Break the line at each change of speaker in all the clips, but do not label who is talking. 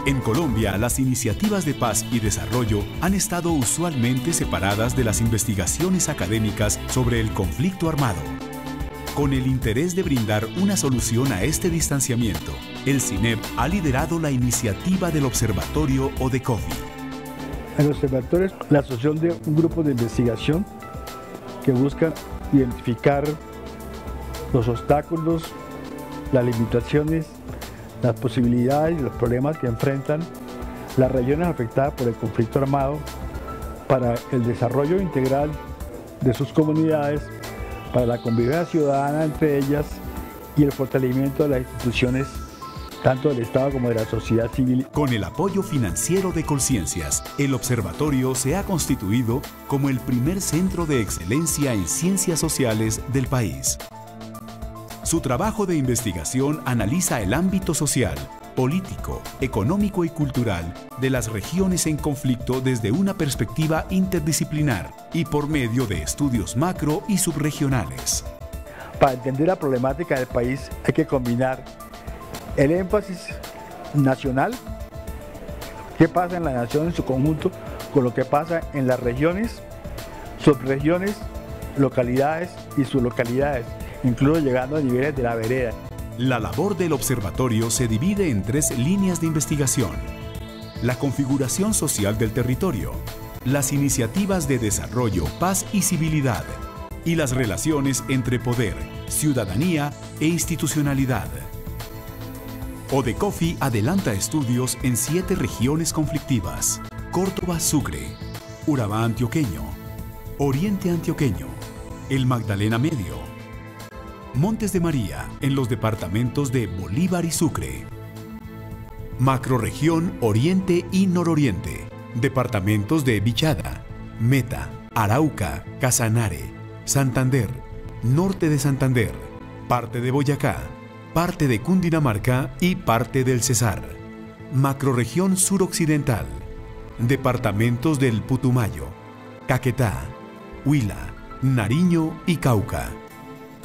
En Colombia, las iniciativas de paz y desarrollo han estado usualmente separadas de las investigaciones académicas sobre el conflicto armado. Con el interés de brindar una solución a este distanciamiento, el CINEP ha liderado la iniciativa del Observatorio ODECOFI.
El observatorio es la asociación de un grupo de investigación que busca identificar los obstáculos, las limitaciones, las posibilidades y los problemas que enfrentan las regiones afectadas por el conflicto armado para el desarrollo integral de sus comunidades, para la convivencia ciudadana entre ellas y el fortalecimiento de las instituciones tanto del Estado como de la sociedad civil.
Con el apoyo financiero de Colciencias, el observatorio se ha constituido como el primer centro de excelencia en ciencias sociales del país. Su trabajo de investigación analiza el ámbito social, político, económico y cultural de las regiones en conflicto desde una perspectiva interdisciplinar y por medio de estudios macro y subregionales.
Para entender la problemática del país hay que combinar el énfasis nacional, qué pasa en la nación en su conjunto, con lo que pasa en las regiones, subregiones, localidades y sublocalidades, incluso llegando a niveles de la vereda.
La labor del observatorio se divide en 3 líneas de investigación: la configuración social del territorio, las iniciativas de desarrollo, paz y civilidad, y las relaciones entre poder, ciudadanía e institucionalidad. ODECOFI adelanta estudios en 7 regiones conflictivas: Córdoba, Sucre, Urabá antioqueño, Oriente antioqueño, el Magdalena Medio, Montes de María en los departamentos de Bolívar y Sucre, Macrorregión Oriente y Nororiente, departamentos de Vichada, Meta, Arauca, Casanare, Santander, Norte de Santander, parte de Boyacá, parte de Cundinamarca y parte del Cesar, Macrorregión Suroccidental, departamentos del Putumayo, Caquetá, Huila, Nariño y Cauca.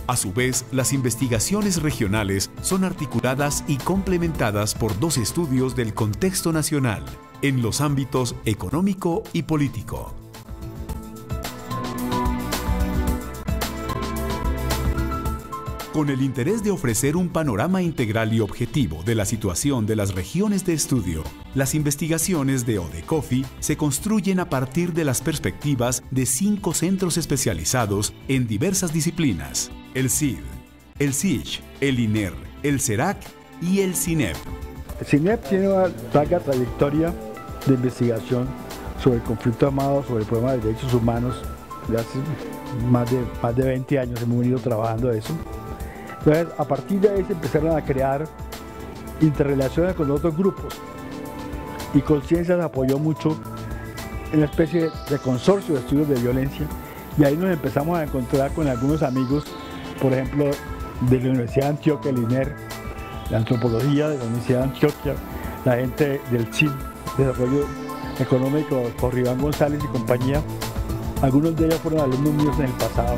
A su vez, las investigaciones regionales son articuladas y complementadas por 2 estudios del contexto nacional en los ámbitos económico y político. Con el interés de ofrecer un panorama integral y objetivo de la situación de las regiones de estudio, las investigaciones de ODECOFI se construyen a partir de las perspectivas de 5 centros especializados en diversas disciplinas: el CID, el CICH, el INER, el CERAC y el CINEP.
El CINEP tiene una larga trayectoria de investigación sobre el conflicto armado, sobre el problema de derechos humanos. Ya hace más de 20 años hemos venido trabajando eso. Entonces, a partir de ahí se empezaron a crear interrelaciones con otros grupos y Colciencias apoyó mucho en una especie de consorcio de estudios de violencia, y ahí nos empezamos a encontrar con algunos amigos, por ejemplo, de la Universidad de Antioquia, el INER, la antropología de la Universidad de Antioquia, la gente del CID, Desarrollo Económico, por Iván González y compañía. Algunos de ellos fueron alumnos míos en el pasado.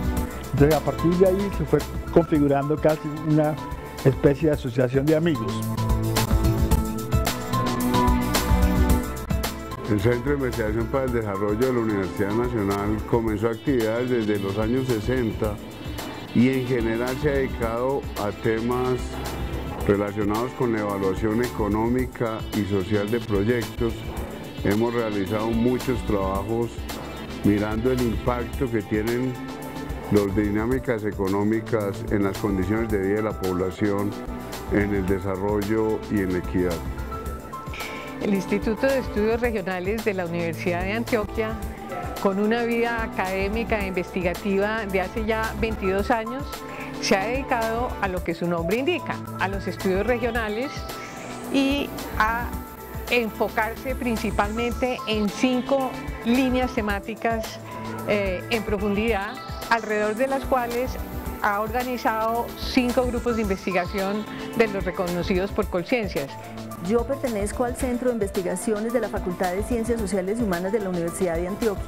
Entonces, a partir de ahí se fue configurando casi una especie de asociación de amigos.
El Centro de Investigación para el Desarrollo de la Universidad Nacional comenzó actividades desde los años 60 y en general se ha dedicado a temas relacionados con la evaluación económica y social de proyectos. Hemos realizado muchos trabajos mirando el impacto que tienen las dinámicas económicas en las condiciones de vida de la población, en el desarrollo y en la equidad.
El Instituto de Estudios Regionales de la Universidad de Antioquia, con una vida académica e investigativa de hace ya 22 años, se ha dedicado a lo que su nombre indica, a los estudios regionales y a enfocarse principalmente en 5 líneas temáticas en profundidad, alrededor de las cuales ha organizado 5 grupos de investigación de los reconocidos por Colciencias.
Yo pertenezco al Centro de Investigaciones de la Facultad de Ciencias Sociales y Humanas de la Universidad de Antioquia.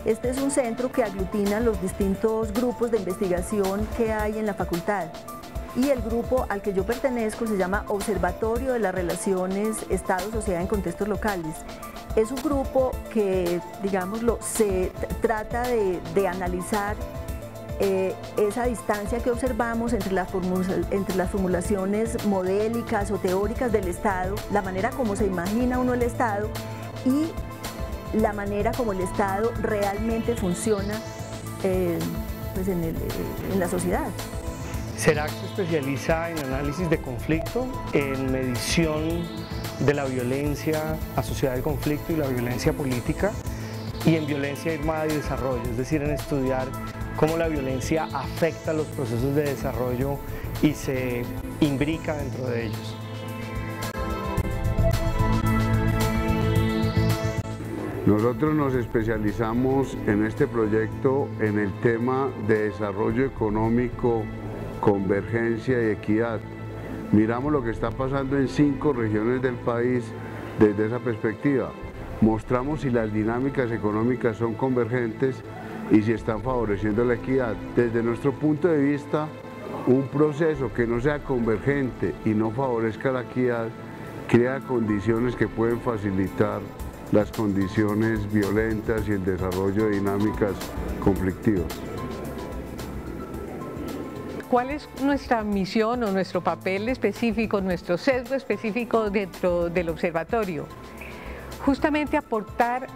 Este es un centro que aglutina los distintos grupos de investigación que hay en la facultad. y el grupo al que yo pertenezco se llama Observatorio de las Relaciones Estado-Sociedad en Contextos Locales. Es un grupo que, digámoslo, se trata de analizar esa distancia que observamos entre las formulaciones modélicas o teóricas del Estado, la manera como se imagina uno el Estado y la manera como el Estado realmente funciona pues en la sociedad.
CERAC se especializa en análisis de conflicto, en medición de la violencia asociada al conflicto y la violencia política, y en violencia armada y desarrollo, es decir, en estudiar cómo la violencia afecta los procesos de desarrollo y se imbrica dentro de ellos.
Nosotros nos especializamos en este proyecto en el tema de desarrollo económico, convergencia y equidad. Miramos lo que está pasando en 5 regiones del país desde esa perspectiva. Mostramos si las dinámicas económicas son convergentes y si están favoreciendo la equidad. Desde nuestro punto de vista, un proceso que no sea convergente y no favorezca la equidad crea condiciones que pueden facilitar las condiciones violentas y el desarrollo de dinámicas conflictivas.
¿Cuál es nuestra misión o nuestro papel específico, nuestro sesgo específico dentro del observatorio? Justamente aportar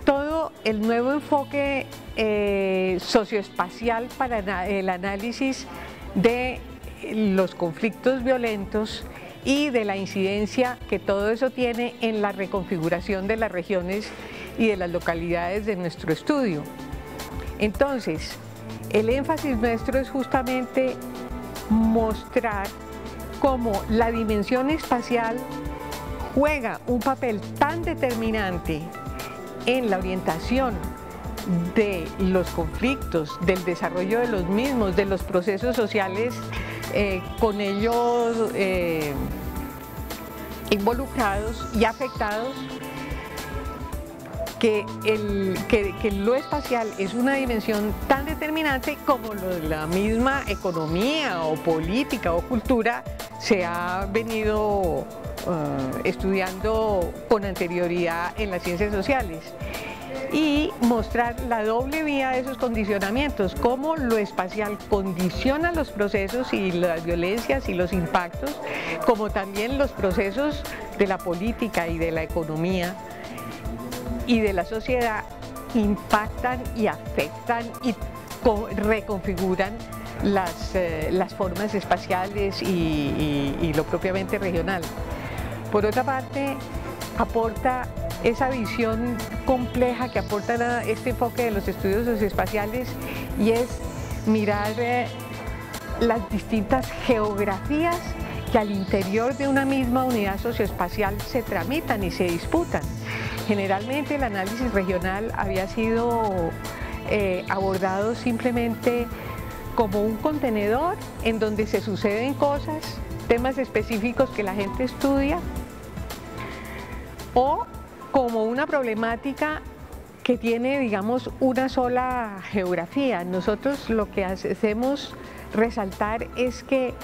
todo el nuevo enfoque socioespacial para el análisis de los conflictos violentos y de la incidencia que todo eso tiene en la reconfiguración de las regiones y de las localidades de nuestro estudio. Entonces, el énfasis nuestro es justamente mostrar cómo la dimensión espacial juega un papel tan determinante en la orientación de los conflictos, del desarrollo de los mismos, de los procesos sociales con ellos involucrados y afectados, que lo espacial es una dimensión tan determinante como lo de la misma economía o política o cultura se ha venido estudiando con anterioridad en las ciencias sociales, y mostrar la doble vía de esos condicionamientos, cómo lo espacial condiciona los procesos y las violencias y los impactos, como también los procesos de la política y de la economía y de la sociedad impactan y afectan y reconfiguran las formas espaciales y lo propiamente regional. Por otra parte, aporta esa visión compleja que aporta este enfoque de los estudios socioespaciales, y es mirar las distintas geografías que al interior de una misma unidad socioespacial se tramitan y se disputan. Generalmente el análisis regional había sido abordado simplemente como un contenedor en donde se suceden cosas, temas específicos que la gente estudia, o como una problemática que tiene, digamos, una sola geografía. Nosotros lo que hacemos resaltar es que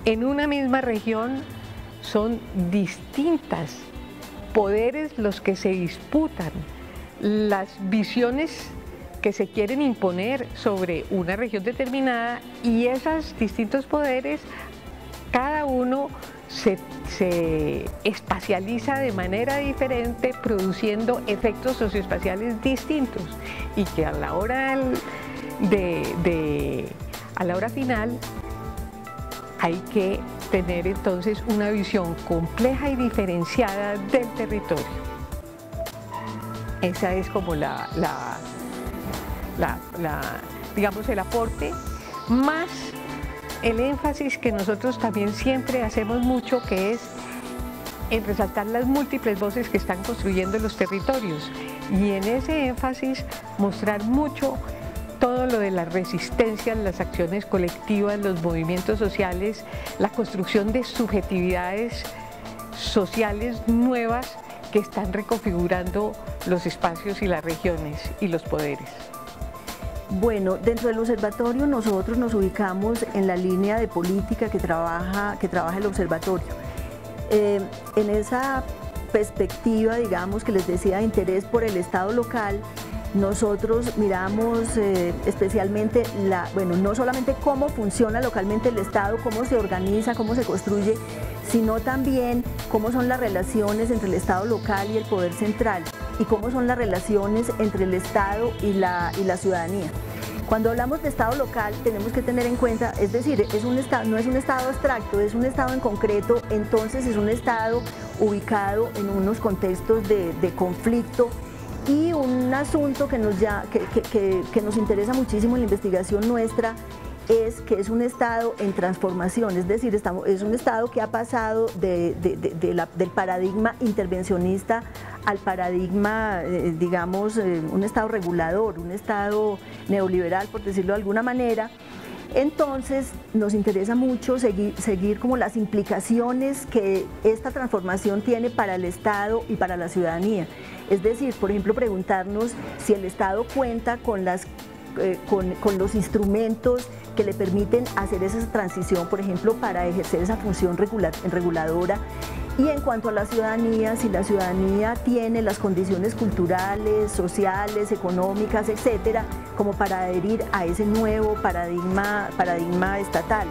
en una misma región son distintas poderes los que se disputan, las visiones que se quieren imponer sobre una región determinada, y esos distintos poderes, cada uno se espacializa de manera diferente, produciendo efectos socioespaciales distintos, y que a la hora final hay que tener entonces una visión compleja y diferenciada del territorio. Esa es como digamos, el aporte, más el énfasis que nosotros también siempre hacemos mucho, que es en resaltar las múltiples voces que están construyendo los territorios, y en ese énfasis mostrar mucho todo lo de las resistencias, las acciones colectivas, los movimientos sociales, la construcción de subjetividades sociales nuevas que están reconfigurando los espacios y las regiones y los poderes.
Bueno, dentro del observatorio nosotros nos ubicamos en la línea de política que trabaja el observatorio. En esa perspectiva, digamos, que les decía, de interés por el Estado local, nosotros miramos especialmente, no solamente cómo funciona localmente el Estado, cómo se organiza, cómo se construye, sino también cómo son las relaciones entre el Estado local y el poder central, y cómo son las relaciones entre el Estado y la ciudadanía. Cuando hablamos de Estado local tenemos que tener en cuenta, es decir, no es un Estado abstracto, es un Estado en concreto, entonces es un Estado ubicado en unos contextos de conflicto. Y un asunto que nos interesa muchísimo en la investigación nuestra es que es un Estado en transformación, es decir, es un Estado que ha pasado del paradigma intervencionista al paradigma, digamos, un Estado regulador, un Estado neoliberal, por decirlo de alguna manera. Entonces nos interesa mucho seguir como las implicaciones que esta transformación tiene para el Estado y para la ciudadanía. Es decir, por ejemplo, preguntarnos si el Estado cuenta con los instrumentos que le permiten hacer esa transición, por ejemplo, para ejercer esa función reguladora. Y en cuanto a la ciudadanía, si la ciudadanía tiene las condiciones culturales, sociales, económicas, etcétera, como para adherir a ese nuevo paradigma estatal.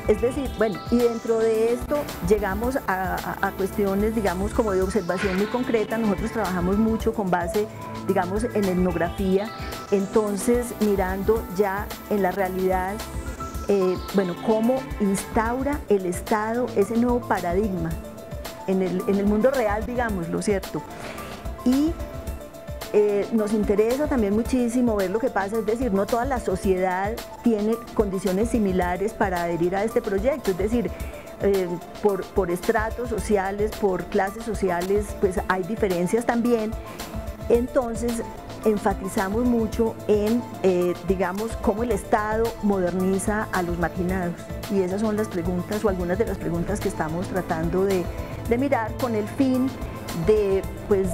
Es decir, bueno, y dentro de esto llegamos a cuestiones, digamos, como de observación muy concreta. Nosotros trabajamos mucho con base, digamos, en etnografía, entonces mirando ya en la realidad, cómo instaura el Estado ese nuevo paradigma en el mundo real, digámoslo, ¿cierto? Y nos interesa también muchísimo ver lo que pasa, es decir, no toda la sociedad tiene condiciones similares para adherir a este proyecto, es decir, por estratos sociales, por clases sociales, pues hay diferencias también. Entonces enfatizamos mucho en, digamos, cómo el Estado moderniza a los marginados, y esas son las preguntas o algunas de las preguntas que estamos tratando de mirar con el fin de, pues,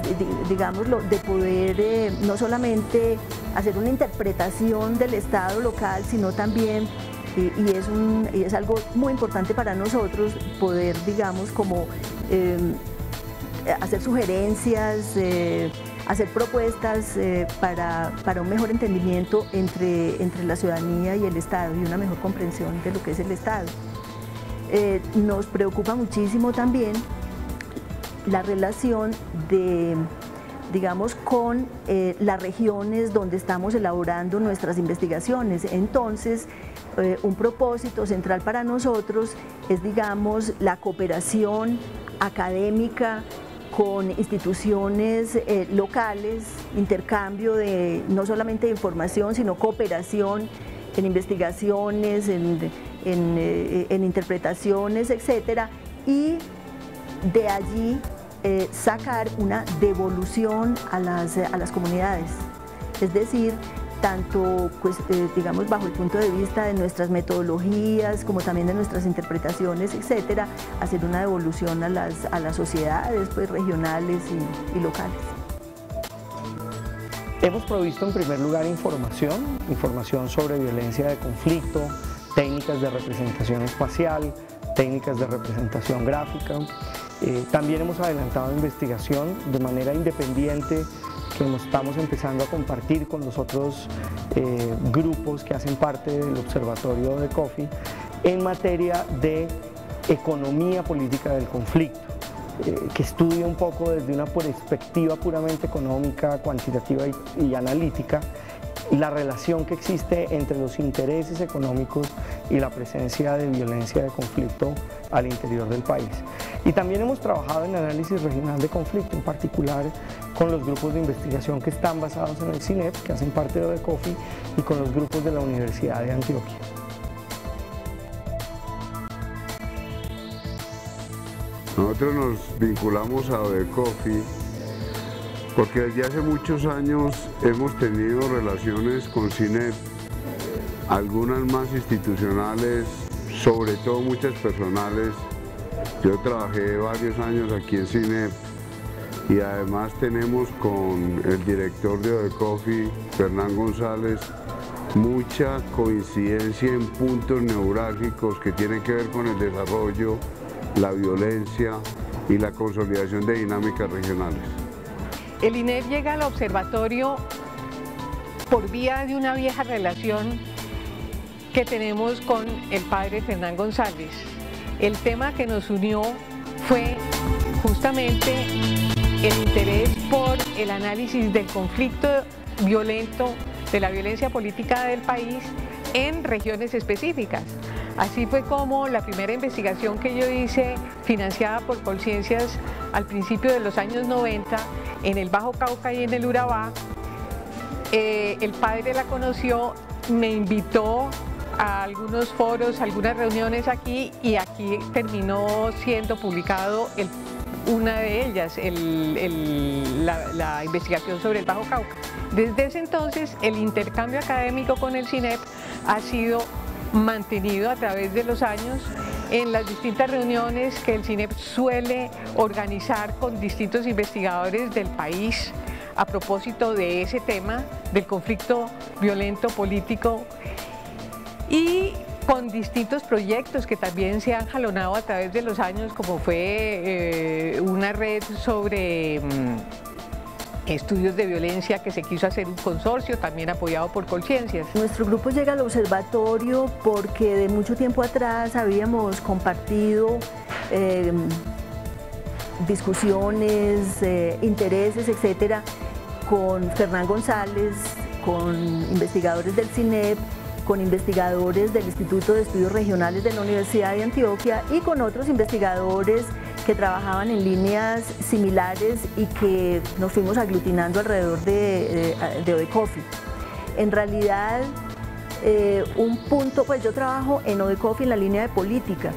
digámoslo, de poder no solamente hacer una interpretación del Estado local, sino también, y es algo muy importante para nosotros, poder, digamos, como hacer sugerencias, hacer propuestas para un mejor entendimiento entre la ciudadanía y el Estado, y una mejor comprensión de lo que es el Estado. Nos preocupa muchísimo también la relación digamos, con las regiones donde estamos elaborando nuestras investigaciones. Entonces, un propósito central para nosotros es, digamos, la cooperación académica con instituciones locales, intercambio no solamente de información, sino cooperación en investigaciones, en interpretaciones, etcétera, y de allí sacar una devolución a las comunidades, es decir, tanto, pues, digamos, bajo el punto de vista de nuestras metodologías, como también de nuestras interpretaciones, etcétera, hacer una devolución a las sociedades, pues, regionales y locales.
Hemos provisto en primer lugar información sobre violencia de conflicto, técnicas de representación espacial, técnicas de representación gráfica. También hemos adelantado investigación de manera independiente que estamos empezando a compartir con los otros grupos que hacen parte del observatorio de COFI en materia de economía política del conflicto, que estudia un poco desde una perspectiva puramente económica, cuantitativa y analítica, la relación que existe entre los intereses económicos y la presencia de violencia de conflicto al interior del país. Y también hemos trabajado en análisis regional de conflicto, en particular con los grupos de investigación que están basados en el CINEP, que hacen parte de ODECOFI, y con los grupos de la Universidad de Antioquia.
Nosotros nos vinculamos a ODECOFI porque desde hace muchos años hemos tenido relaciones con CINEP, algunas más institucionales, sobre todo muchas personales. Yo trabajé varios años aquí en CINEP y además tenemos con el director de ODECOFI, Fernán González, mucha coincidencia en puntos neurálgicos que tienen que ver con el desarrollo, la violencia y la consolidación de dinámicas regionales.
El INEP llega al observatorio por vía de una vieja relación que tenemos con el padre Fernán González. El tema que nos unió fue justamente el interés por el análisis del conflicto violento, de la violencia política del país en regiones específicas. Así fue como la primera investigación que yo hice, financiada por Colciencias al principio de los años 90, en el Bajo Cauca y en el Urabá, el padre la conoció, me invitó a algunos foros, algunas reuniones aquí, y aquí terminó siendo publicado una de ellas, la investigación sobre el Bajo Cauca. Desde ese entonces, el intercambio académico con el CINEP ha sido mantenido a través de los años en las distintas reuniones que el CINEP suele organizar con distintos investigadores del país a propósito de ese tema, del conflicto violento político, y con distintos proyectos que también se han jalonado a través de los años, como fue una red sobre estudios de violencia que se quiso hacer un consorcio, también apoyado por Colciencias.
Nuestro grupo llega al observatorio porque de mucho tiempo atrás habíamos compartido discusiones, intereses, etcétera, con Fernán González, con investigadores del CINEP, con investigadores del Instituto de Estudios Regionales de la Universidad de Antioquia y con otros investigadores que trabajaban en líneas similares y que nos fuimos aglutinando alrededor de ODECOFI. En realidad, un punto, pues yo trabajo en ODECOFI en la línea de política,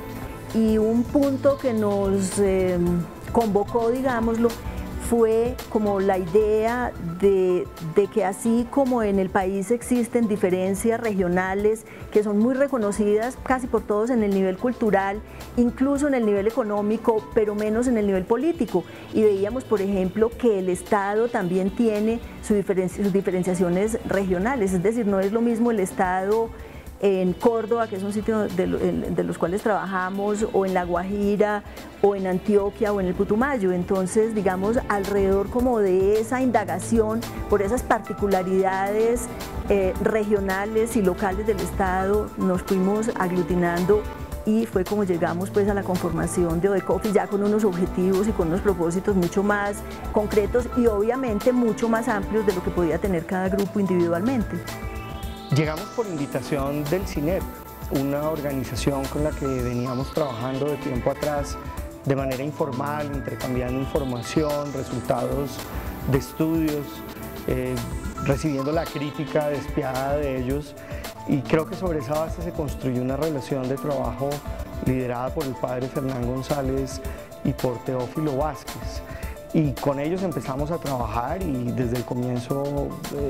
y un punto que nos convocó, digámoslo, fue como la idea de que así como en el país existen diferencias regionales que son muy reconocidas casi por todos en el nivel cultural, incluso en el nivel económico, pero menos en el nivel político. Y veíamos, por ejemplo, que el Estado también tiene sus diferenciaciones regionales, es decir, no es lo mismo el Estado en Córdoba, que es un sitio de los cuales trabajamos, o en La Guajira, o en Antioquia, o en el Putumayo. Entonces, digamos, alrededor como de esa indagación por esas particularidades regionales y locales del Estado, nos fuimos aglutinando y fue como llegamos pues a la conformación de ODECOFI, ya con unos objetivos y con unos propósitos mucho más concretos y obviamente mucho más amplios de lo que podía tener cada grupo individualmente.
Llegamos por invitación del CINEP, una organización con la que veníamos trabajando de tiempo atrás de manera informal, intercambiando información, resultados de estudios, recibiendo la crítica despiadada de ellos, y creo que sobre esa base se construyó una relación de trabajo liderada por el padre Fernán González y por Teófilo Vázquez. Y con ellos empezamos a trabajar y desde el comienzo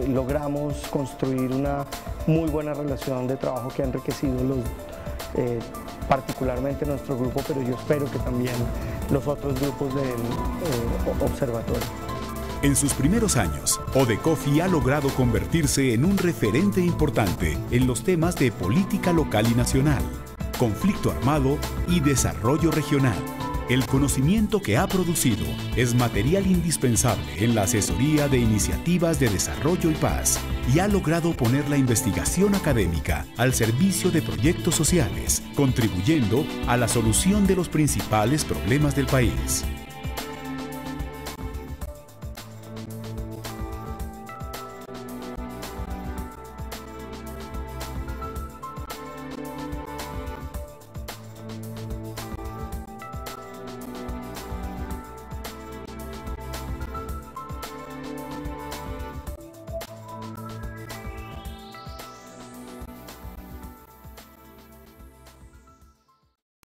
logramos construir una muy buena relación de trabajo que ha enriquecido particularmente nuestro grupo, pero yo espero que también los otros grupos del observatorio.
En sus primeros años, ODECOFI ha logrado convertirse en un referente importante en los temas de política local y nacional, conflicto armado y desarrollo regional. El conocimiento que ha producido es material indispensable en la asesoría de iniciativas de desarrollo y paz, y ha logrado poner la investigación académica al servicio de proyectos sociales, contribuyendo a la solución de los principales problemas del país.